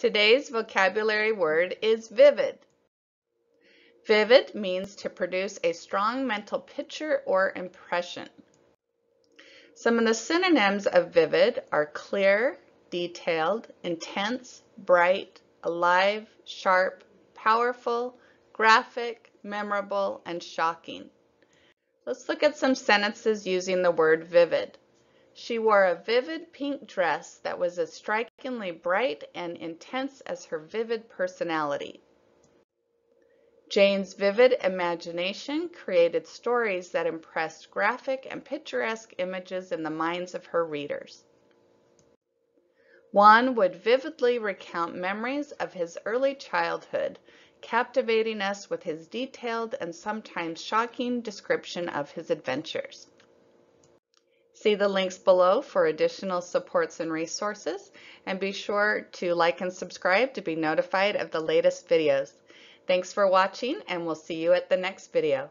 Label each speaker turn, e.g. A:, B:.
A: Today's vocabulary word is vivid. Vivid means to produce a strong mental picture or impression. Some of the synonyms of vivid are clear, detailed, intense, bright, alive, sharp, powerful, graphic, memorable, and shocking. Let's look at some sentences using the word vivid. She wore a vivid pink dress that was as strikingly bright and intense as her vivid personality. Jane's vivid imagination created stories that impressed graphic and picturesque images in the minds of her readers. Juan would vividly recount memories of his early childhood, captivating us with his detailed and sometimes shocking description of his adventures. See the links below for additional supports and resources, and be sure to like and subscribe to be notified of the latest videos. Thanks for watching, and we'll see you at the next video.